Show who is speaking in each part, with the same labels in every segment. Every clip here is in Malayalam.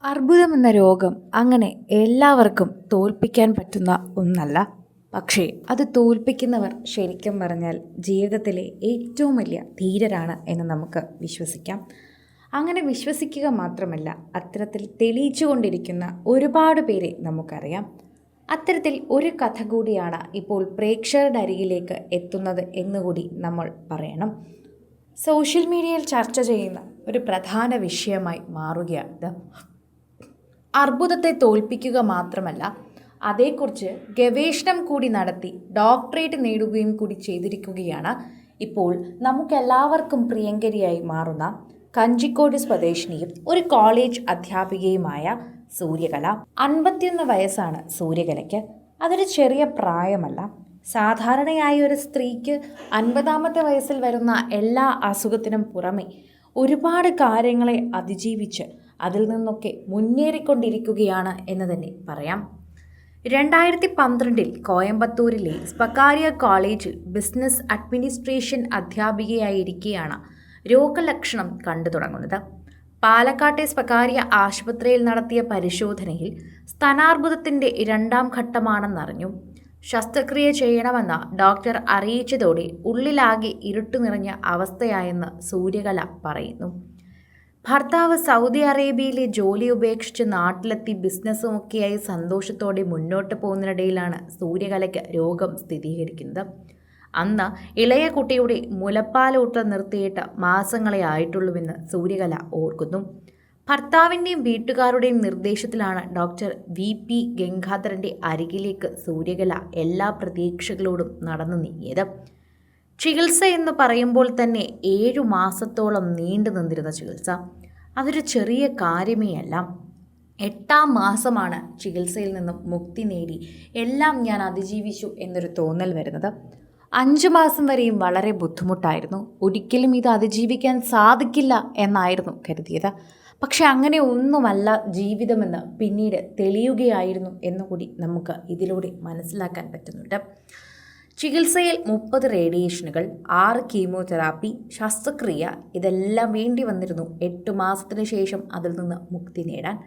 Speaker 1: അർബുദം എന്ന രോഗം അങ്ങനെ എല്ലാവർക്കും തോൽപ്പിക്കാൻ പറ്റുന്ന ഒന്നല്ല. പക്ഷേ അത് തോൽപ്പിക്കുന്നവർ ശരിക്കും പറഞ്ഞാൽ ജീവിതത്തിലെ ഏറ്റവും വലിയ ധീരരാണ് എന്ന് നമുക്ക് വിശ്വസിക്കാം. അങ്ങനെ വിശ്വസിക്കുക മാത്രമല്ല, അത്തരത്തിൽ തെളിയിച്ചുകൊണ്ടിരിക്കുന്ന ഒരുപാട് പേരെ നമുക്കറിയാം. അത്തരത്തിൽ ഒരു കഥ കൂടിയാണ് ഇപ്പോൾ പ്രേക്ഷകരുടെ അരികിലേക്ക് എത്തുന്നത് എന്നുകൂടി നമ്മൾ പറയണം. സോഷ്യൽ മീഡിയയിൽ ചർച്ച ചെയ്യുന്ന ഒരു പ്രധാന വിഷയമായി മാറുകയാണ്. അർബുദത്തെ തോൽപ്പിക്കുക മാത്രമല്ല, അതേക്കുറിച്ച് ഗവേഷണം കൂടി നടത്തി ഡോക്ടറേറ്റ് നേടുകയും കൂടി ചെയ്തിരിക്കുകയാണ് ഇപ്പോൾ നമുക്കെല്ലാവർക്കും പ്രിയങ്കരിയായി മാറുന്ന കഞ്ചിക്കോട് സ്വദേശിനിയും ഒരു കോളേജ് അധ്യാപികയുമായ സൂര്യകല. 51 വയസ്സാണ് സൂര്യകലയ്ക്ക്. അതൊരു ചെറിയ പ്രായമല്ല. സാധാരണയായി ഒരു സ്ത്രീക്ക് 50-ാമത്തെ വയസ്സിൽ വരുന്ന എല്ലാ അസുഖത്തിനും പുറമെ ഒരുപാട് കാര്യങ്ങളെ അതിജീവിച്ച് അതിൽ നിന്നൊക്കെ മുന്നേറിക്കൊണ്ടിരിക്കുകയാണ് എന്ന് തന്നെ പറയാം. 2012 കോയമ്പത്തൂരിലെ സ്വകാര്യ കോളേജിൽ ബിസിനസ് അഡ്മിനിസ്ട്രേഷൻ അധ്യാപികയായിരിക്കെയാണ് രോഗലക്ഷണം കണ്ടു തുടങ്ങുന്നത്. പാലക്കാട്ടെ സ്വകാര്യ ആശുപത്രിയിൽ നടത്തിയ പരിശോധനയിൽ സ്തനാർബുദത്തിൻ്റെ 2ാം ഘട്ടമാണെന്നറിഞ്ഞു. ശസ്ത്രക്രിയ ചെയ്യണമെന്ന് ഡോക്ടർ അറിയിച്ചതോടെ ഉള്ളിലാകെ ഇരുട്ടു നിറഞ്ഞ അവസ്ഥയായെന്ന് സൂര്യകല പറയുന്നു. ഭർത്താവ് സൗദി അറേബ്യയിലെ ജോലി ഉപേക്ഷിച്ച് നാട്ടിലെത്തി ബിസിനസ്സുമൊക്കെയായി സന്തോഷത്തോടെ മുന്നോട്ട് പോകുന്നതിനിടയിലാണ് സൂര്യകലയ്ക്ക് രോഗം സ്ഥിരീകരിക്കുന്നത്. അന്ന് ഇളയ കുട്ടിയുടെ മുലപ്പാലൂട്ട് നിർത്തിയിട്ട് മാസങ്ങളെ ആയിട്ടുള്ളൂവെന്ന് സൂര്യകല ഓർക്കുന്നു. ഭർത്താവിൻ്റെയും വീട്ടുകാരുടെയും നിർദ്ദേശത്തിലാണ് ഡോക്ടർ VP ഗംഗാധരൻ്റെ അരികിലേക്ക് സൂര്യകല എല്ലാ പ്രതീക്ഷകളോടും നടന്നു നീങ്ങിയത്. ചികിത്സ എന്ന് പറയുമ്പോൾ തന്നെ 7 മാസത്തോളം നീണ്ടു നിന്നിരുന്ന ചികിത്സ അതൊരു ചെറിയ കാര്യമേ അല്ല. 8ാം മാസമാണ് ചികിത്സയിൽ നിന്നും മുക്തി നേടി എല്ലാം ഞാൻ അതിജീവിച്ചു എന്നൊരു തോന്നൽ വരുന്നത്. 5 മാസം വരെയും വളരെ ബുദ്ധിമുട്ടായിരുന്നു. ഒരിക്കലും ഇത് അതിജീവിക്കാൻ സാധിക്കില്ല എന്നായിരുന്നു കരുതിയത്. പക്ഷെ അങ്ങനെ ഒന്നുമല്ല ജീവിതമെന്ന് പിന്നീട് തെളിയുകയായിരുന്നു എന്നുകൂടി നമുക്ക് ഇതിലൂടെ മനസ്സിലാക്കാൻ പറ്റുന്നുണ്ട്. ചികിത്സയിൽ 30 റേഡിയേഷനുകൾ, 6 കീമോതെറാപ്പി, ശസ്ത്രക്രിയ ഇതെല്ലാം വേണ്ടി വന്നിരുന്നു 8 മാസത്തിന് ശേഷം അതിൽ നിന്ന് മുക്തി നേടാൻ.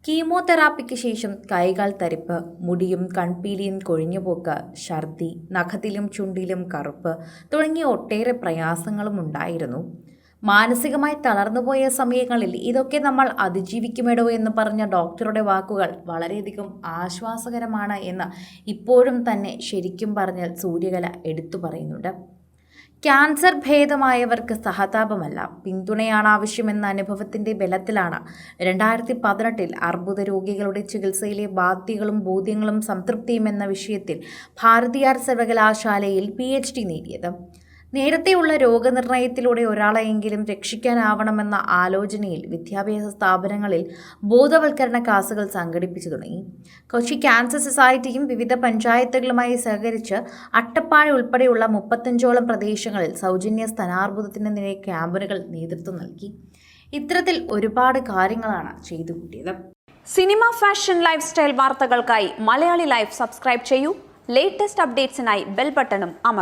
Speaker 1: കീമോതെറാപ്പിക്ക് ശേഷം കൈകാൽ തരിപ്പ്, മുടിയും കൺപീലിയും കൊഴിഞ്ഞുപോക്ക്, ഛർദി, നഖത്തിലും ചുണ്ടിലും കറുപ്പ് തുടങ്ങിയ ഒട്ടേറെ പ്രയാസങ്ങളും ഉണ്ടായിരുന്നു. മാനസികമായി തളർന്നുപോയ സമയങ്ങളിൽ ഇതൊക്കെ നമ്മൾ അതിജീവിക്കുമെടോ എന്ന് പറഞ്ഞ ഡോക്ടറുടെ വാക്കുകൾ വളരെയധികം ആശ്വാസകരമാണ് എന്ന് ഇപ്പോഴും തന്നെ ശരിക്കും പറഞ്ഞാൽ സൂര്യകല എടുത്തു പറയുന്നുണ്ട്. ക്യാൻസർ ഭേദമായവർക്ക് സഹതാപമല്ല, പിന്തുണയാണ് ആവശ്യമെന്ന അനുഭവത്തിൻ്റെ ബലത്തിലാണ് 2018 അർബുദ രോഗികളുടെ ചികിത്സയിലെ ബാധ്യതകളും ബോധ്യങ്ങളും സംതൃപ്തിയും എന്ന വിഷയത്തിൽ ഭാരതീയർ സർവകലാശാലയിൽ PhD നേടിയത്. നേരത്തെയുള്ള രോഗനിർണയത്തിലൂടെ ഒരാളെയെങ്കിലും രക്ഷിക്കാനാവണമെന്ന ആലോചനയിൽ വിദ്യാഭ്യാസ സ്ഥാപനങ്ങളിൽ ബോധവൽക്കരണ ക്ലാസുകൾ സംഘടിപ്പിച്ചു തുടങ്ങി. കൊച്ചി ക്യാൻസർ സൊസൈറ്റിയും വിവിധ പഞ്ചായത്തുകളുമായി സഹകരിച്ച് അട്ടപ്പാടി ഉൾപ്പെടെയുള്ള 35ഓളം പ്രദേശങ്ങളിൽ സൗജന്യ സ്തനാർബുദത്തിന് നേരെ ക്യാമ്പുകൾ നേതൃത്വം നൽകി. ഇത്തരത്തിൽ ഒരുപാട് കാര്യങ്ങളാണ് ചെയ്തു കൂട്ടിയത്.
Speaker 2: സിനിമ, ഫാഷൻ, ലൈഫ് സ്റ്റൈൽ വാർത്തകൾക്കായി മലയാളി ലൈഫ് സബ്സ്ക്രൈബ് ചെയ്യൂ. ലേറ്റസ്റ്റ് അപ്ഡേറ്റ്സിനായി ബെൽ ബട്ടണും അമർത്തുക.